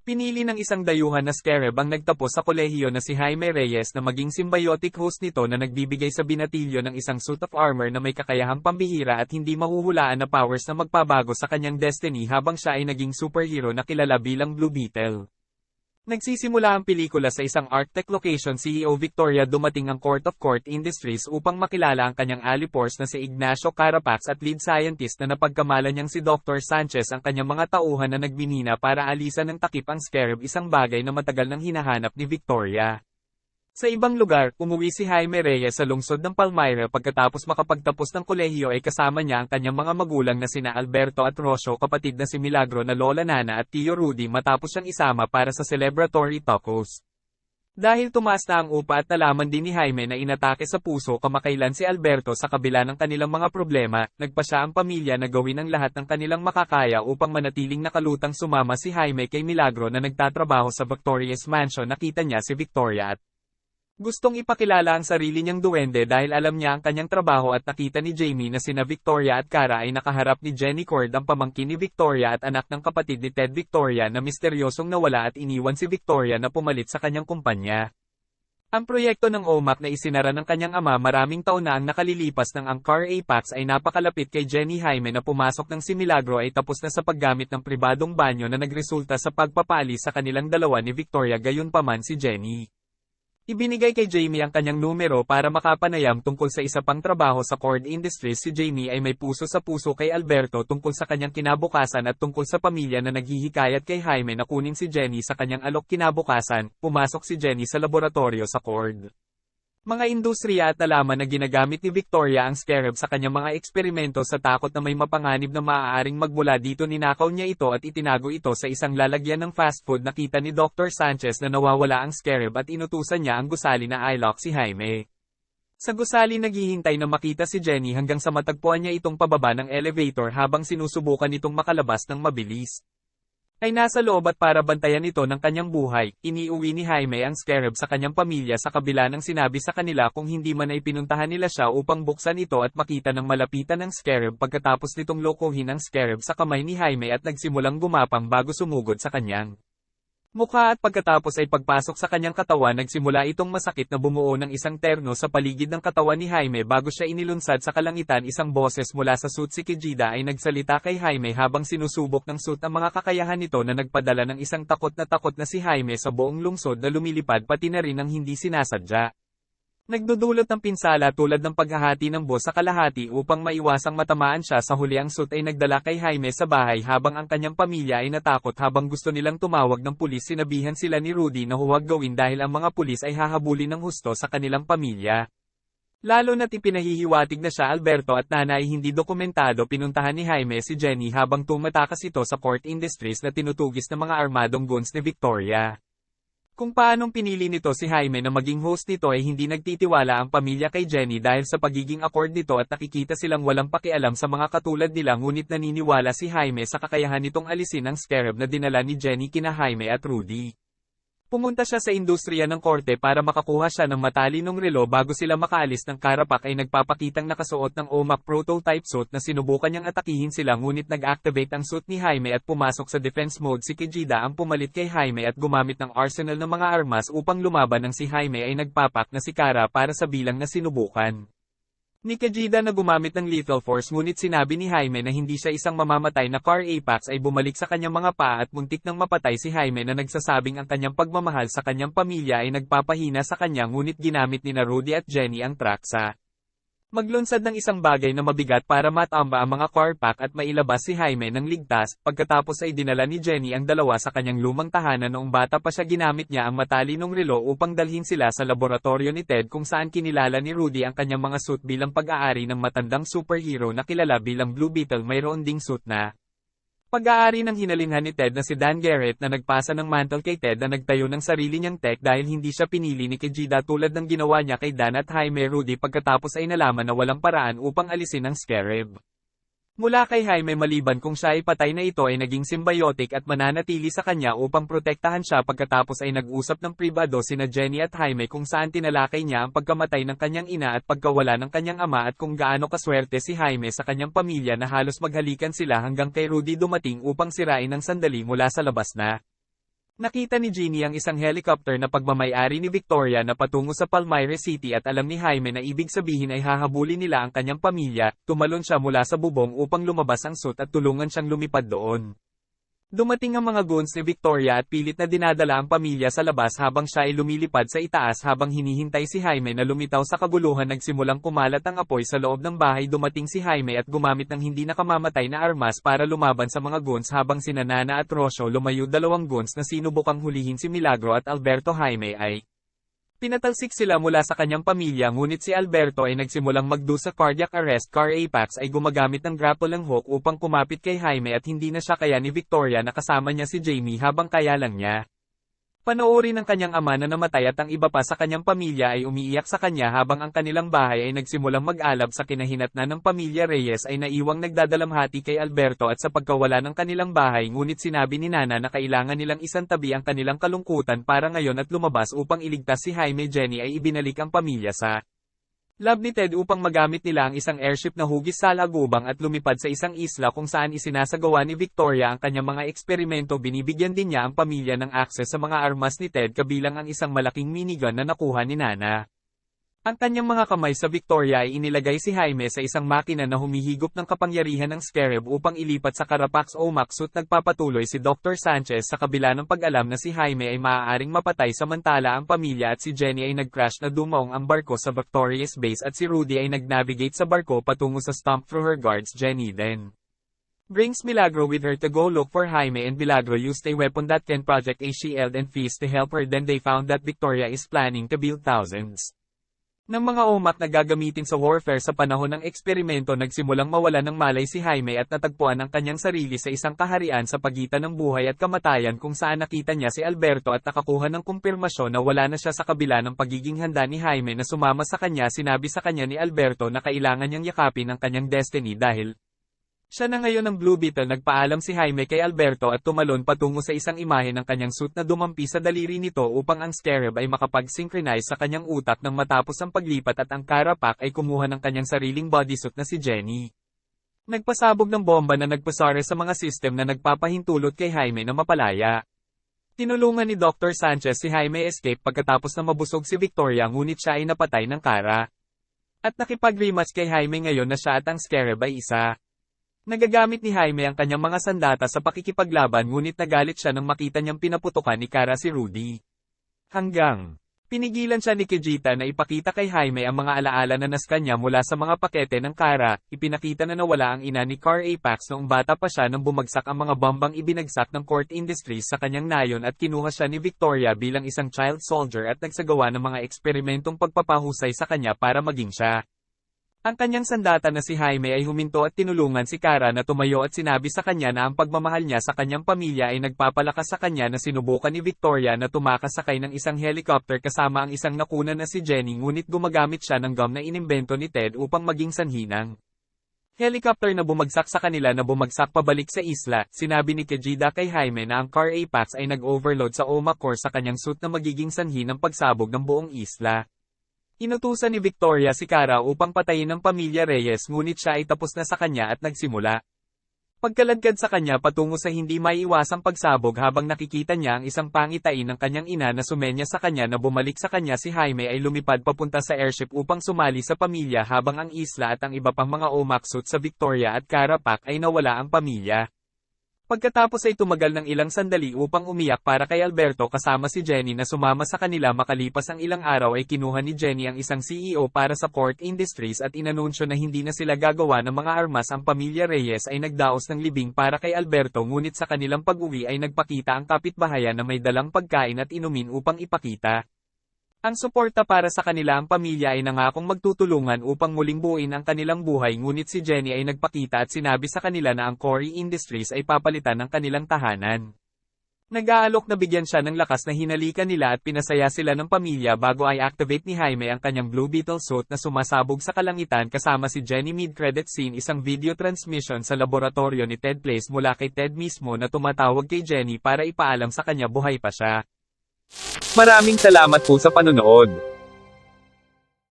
Pinili ng isang dayuhan na scarab ang nagtapos sa kolehiyo na si Jaime Reyes na maging symbiotic host nito na nagbibigay sa binatilyo ng isang suit of armor na may kakayahang pambihira at hindi mahuhulaan na powers na magpabago sa kanyang destiny habang siya ay naging superhero na kilala bilang Blue Beetle. Nagsisimula ang pelikula sa isang Arctech location CEO Victoria dumating ang Court of Court Industries upang makilala ang kanyang alipors na si Ignacio Carapax at lead scientist na napagkamalan niyang si Dr. Sanchez ang kanyang mga tauhan na nagminina para alisan ng takip ang scarab, isang bagay na matagal nang hinahanap ni Victoria. Sa ibang lugar, umuwi si Jaime Reyes sa lungsod ng Palmyra pagkatapos makapagtapos ng kolehiyo ay kasama niya ang kanyang mga magulang na sina Alberto at Rocio, kapatid na si Milagro na Lola Nana at Tio Rudy matapos siyang isama para sa celebratory tacos. Dahil tumaas na ang upa at nalaman din ni Jaime na inatake sa puso kamakailan si Alberto sa kabila ng kanilang mga problema, nagpa siya ang pamilya na gawin ang lahat ng kanilang makakaya upang manatiling nakalutang sumama si Jaime kay Milagro na nagtatrabaho sa Victoria's Mansion. Nakita niya si Victoria at gustong ipakilala ang sarili niyang duwende dahil alam niya ang kanyang trabaho at nakita ni Jamie na sina Victoria at Cara ay nakaharap ni Jenny Cord, ang pamangkin ni Victoria at anak ng kapatid ni Ted Victoria, na misteryosong nawala at iniwan si Victoria na pumalit sa kanyang kumpanya. Ang proyekto ng OMAC na isinara ng kanyang ama maraming taon na ang nakalilipas ng Angkor Apex ay napakalapit kay Jenny Jaime na pumasok ng si Milagro ay tapos na sa paggamit ng pribadong banyo na nagresulta sa pagpapaalis sa kanilang dalawa ni Victoria. Gayunpaman si Jenny ibinigay kay Jamie ang kanyang numero para makapanayam tungkol sa isa pang trabaho sa Cord Industries. Si Jamie ay may puso sa puso kay Alberto tungkol sa kanyang kinabukasan at tungkol sa pamilya na naghihikayat kay Jaime na kunin si Jenny sa kanyang alok kinabukasan. Pumasok si Jenny sa laboratorio sa Cord. Mga industriya at nalaman na ginagamit ni Victoria ang scarab sa kanyang mga eksperimento. Sa takot na may mapanganib na maaaring magmula dito, ninakaw niya ito at itinago ito sa isang lalagyan ng fast food. Nakita ni Dr. Sanchez na nawawala ang scarab at inutusan niya ang gusali na i-lock si Jaime. Sa gusali naghihintay na makita si Jenny hanggang sa matagpuan niya itong pababa ng elevator habang sinusubukan itong makalabas ng mabilis. Ay nasa loob at para bantayan ito ng kanyang buhay, iniuwi ni Jaime ang scarab sa kanyang pamilya sa kabila ng sinabi sa kanila kung hindi man ay pinuntahan nila siya upang buksan ito at makita ng malapitan ng scarab. Pagkatapos nitong lokohin ang scarab sa kamay ni Jaime at nagsimulang gumapang bago sumugod sa kanyang mukha at pagkatapos ay pagpasok sa kanyang katawan nagsimula itong masakit na bumuo ng isang terno sa paligid ng katawan ni Jaime bago siya inilunsad sa kalangitan. Isang boses mula sa suit, si Kejida, ay nagsalita kay Jaime habang sinusubok ng suit ang mga kakayahan nito na nagpadala ng isang takot na si Jaime sa buong lungsod na lumilipad pati na rin ang hindi sinasadya. Nagdudulot ng pinsala tulad ng paghahati ng boss sa kalahati upang maiwasang matamaan siya. Sa huli ang suit ay nagdala kay Jaime sa bahay habang ang kanyang pamilya ay natakot. Habang gusto nilang tumawag ng pulis, sinabihan sila ni Rudy na huwag gawin dahil ang mga pulis ay hahabulin ng husto sa kanilang pamilya. Lalo na't ipinahihiwatig na siya Alberto at Nana ay hindi dokumentado. Pinuntahan ni Jaime si Jenny habang tumatakas ito sa Court Industries na tinutugis ng mga armadong goons ni Victoria. Kung paanong pinili nito si Jaime na maging host nito ay hindi nagtitiwala ang pamilya kay Jenny dahil sa pagiging awkward nito at nakikita silang walang pakialam sa mga katulad nila, ngunit naniniwala si Jaime sa kakayahan nitong alisin ang scarab na dinala ni Jenny kina Jaime at Rudy. Pumunta siya sa industriya ng korte para makakuha siya ng matalinong relo. Bago sila makaalis ng Carapax ay nagpapakitang nakasuot ng OMAC prototype suit na sinubukan niyang atakihin sila, ngunit nag-activate ang suit ni Jaime at pumasok sa defense mode. Si Kejida ang pumalit kay Jaime at gumamit ng arsenal ng mga armas upang lumaban ng si Jaime ay nagpapak na si Cara para sa bilang na sinubukan ni Kejida na gumamit ng lethal force, ngunit sinabi ni Jaime na hindi siya isang mamamatay na Car Apex ay bumalik sa kanyang mga paa at muntik nang mapatay si Jaime na nagsasabing ang kanyang pagmamahal sa kanyang pamilya ay nagpapahina sa kanya, ngunit ginamit ni Rudy at Jenny ang traksa maglunsad ng isang bagay na mabigat para matamba ang mga Carpack at mailabas si Jaime ng ligtas. Pagkatapos ay dinala ni Jenny ang dalawa sa kanyang lumang tahanan. Noong bata pa siya, ginamit niya ang matalinong relo upang dalhin sila sa laboratorio ni Ted kung saan kinilala ni Rudy ang kanyang mga suit bilang pag-aari ng matandang superhero na kilala bilang Blue Beetle. Mayroon ding suit na pag-aari ng hinalinhan ni Ted na si Dan Garrett na nagpasa ng mantle kay Ted na nagtayo ng sarili niyang tech dahil hindi siya pinili ni Kejida tulad ng ginawa niya kay Dan at Jaime. Rudy pagkatapos ay nalaman na walang paraan upang alisin ang scarab mula kay Jaime maliban kung siya ay patay na ito ay naging symbiotic at mananatili sa kanya upang protektahan siya. Pagkatapos ay nag-usap ng pribado sina Jenny at Jaime kung saan tinalakay niya ang pagkamatay ng kanyang ina at pagkawala ng kanyang ama at kung gaano kaswerte si Jaime sa kanyang pamilya na halos maghalikan sila hanggang kay Rudy dumating upang sirain ng sandali mula sa labas na Nakita ni Jeannie ang isang helicopter na pagmamayari ni Victoria na patungo sa Palmyra City at alam ni Jaime na ibig sabihin ay hahabulin nila ang kanyang pamilya. Tumalon siya mula sa bubong upang lumabas ang suit at tulungan siyang lumipad doon. Dumating ang mga goons ni Victoria at pilit na dinadala ang pamilya sa labas habang siya ay lumilipad sa itaas habang hinihintay si Jaime na lumitaw sa kaguluhan. Nagsimulang kumalat ang apoy sa loob ng bahay. Dumating si Jaime at gumamit ng hindi nakamamatay na armas para lumaban sa mga goons habang sina Nana at Rocio lumayo. Dalawang goons na sinubukang hulihin si Milagro at Alberto. Jaime ay pinatalsik sila mula sa kanyang pamilya, ngunit si Alberto ay nagsimulang magdusa cardiac arrest. Car Apex ay gumagamit ng grappling hook upang kumapit kay Jaime at hindi na siya kaya ni Victoria na kasama niya si Jamie habang kaya lang niya. Panoorin ng kanyang ama na namatay at ang iba pa sa kanyang pamilya ay umiiyak sa kanya habang ang kanilang bahay ay nagsimulang mag-alab. Sa kinahinatnan ng pamilya Reyes ay naiwang nagdadalamhati kay Alberto at sa pagkawala ng kanilang bahay, ngunit sinabi ni Nana na kailangan nilang isantabi ang kanilang kalungkutan para ngayon at lumabas upang iligtas si Jaime. Jenny ay ibinalik ang pamilya sa lab ni Ted upang magamit nila ang isang airship na hugis sa lagubang at lumipad sa isang isla kung saan isinasagawa ni Victoria ang kanyang mga eksperimento. Binibigyan din niya ang pamilya ng akses sa mga armas ni Ted kabilang ang isang malaking minigun na nakuha ni Nana. Ang kanyang mga kamay sa Victoria ay inilagay si Jaime sa isang makina na humihigop ng kapangyarihan ng Scarab upang ilipat sa Carapax o Maxut. Nagpapatuloy si Dr. Sanchez sa kabila ng pag-alam na si Jaime ay maaaring mapatay, samantala ang pamilya at si Jenny ay nag-crash na dumaong ang barko sa Victoria's base at si Rudy ay nag-navigate sa barko patungo sa stomp through her guards. Jenny then brings Milagro with her to go look for Jaime, and Milagro used a weapon that can project a shield and fist to help her. Then they found that Victoria is planning to build thousands ng mga umak na gagamitin sa warfare. Sa panahon ng eksperimento, nagsimulang mawala ng malay si Jaime at natagpuan ang kanyang sarili sa isang kaharian sa pagitan ng buhay at kamatayan kung saan nakita niya si Alberto at nakakuha ng kumpirmasyon na wala na siya. Sa kabila ng pagiging handa ni Jaime na sumama sa kanya, sinabi sa kanya ni Alberto na kailangan niyang yakapin ang kanyang destiny dahil siya na ngayon ang Blue Beetle. Nagpaalam si Jaime kay Alberto at tumalon patungo sa isang imahe ng kanyang suit na dumampi sa daliri nito upang ang Scarab ay makapag-synchronize sa kanyang utak. Nang matapos ang paglipat at ang Carapax ay kumuha ng kanyang sariling bodysuit na si Jenny. Nagpasabog ng bomba na nagpasare sa mga system na nagpapahintulot kay Jaime na mapalaya. Tinulungan ni Dr. Sanchez si Jaime escape pagkatapos na mabusog si Victoria, ngunit siya ay napatay ng Cara. At nakipag-rematch kay Jaime ngayon na siya at ang Scarab ay isa. Nagagamit ni Jaime ang kanyang mga sandata sa pakikipaglaban, ngunit nagalit siya nang makita niyang pinaputukan ni Cara si Rudy. Hanggang pinigilan siya ni Kijita na ipakita kay Jaime ang mga alaala na naska niya mula sa mga pakete ng Cara. Ipinakita na nawala ang ina ni Car Apex noong bata pa siya nang bumagsak ang mga bombang ibinagsak ng Court Industries sa kanyang nayon, at kinuha siya ni Victoria bilang isang child soldier at nagsagawa ng mga eksperimentong pagpapahusay sa kanya para maging siya. Ang kanyang sandata na si Jaime ay huminto at tinulungan si Cara na tumayo at sinabi sa kanya na ang pagmamahal niya sa kanyang pamilya ay nagpapalakas sa kanya. Na sinubukan ni Victoria na tumakasakay ng isang helicopter kasama ang isang nakuna na si Jenny, ngunit gumagamit siya ng gum na inimbento ni Ted upang maging sanhi ng helicopter na bumagsak sa kanila na bumagsak pabalik sa isla. Sinabi ni Kejida kay Jaime na ang Car Apex ay nag-overload sa OMA core sa kanyang suit na magiging sanhi ng pagsabog ng buong isla. Inutusan ni Victoria si Cara upang patayin ng pamilya Reyes, ngunit siya ay tapos na sa kanya at nagsimula pagkaladkad sa kanya patungo sa hindi maiiwasang pagsabog. Habang nakikita niya ang isang pangitain ng kanyang ina na sumenya sa kanya na bumalik sa kanya, si Jaime ay lumipad papunta sa airship upang sumali sa pamilya habang ang isla at ang iba pang mga OMAC suit sa Victoria at Carapax ay nawala ang pamilya. Pagkatapos ay tumagal ng ilang sandali upang umiyak para kay Alberto kasama si Jenny na sumama sa kanila. Makalipas ang ilang araw ay kinuha ni Jenny ang isang CEO para sa Court Industries at inanunsyo na hindi na sila gagawa ng mga armas. Ang pamilya Reyes ay nagdaos ng libing para kay Alberto, ngunit sa kanilang pag-uwi ay nagpakita ang kapitbahayan na may dalang pagkain at inumin upang ipakita ang suporta para sa kanila. Ang pamilya ay nangakong magtutulungan upang muling buuin ang kanilang buhay, ngunit si Jenny ay nagpakita at sinabi sa kanila na ang Cory Industries ay papalitan ng kanilang tahanan. Nag-aalok na bigyan siya ng lakas na hinalikan nila at pinasaya sila ng pamilya bago ay activate ni Jaime ang kanyang Blue Beetle suit na sumasabog sa kalangitan kasama si Jenny. Mid-credit scene, isang video transmission sa laboratorio ni Ted Place mula kay Ted mismo na tumatawag kay Jenny para ipaalam sa kanya buhay pa siya. Maraming salamat po sa panonood.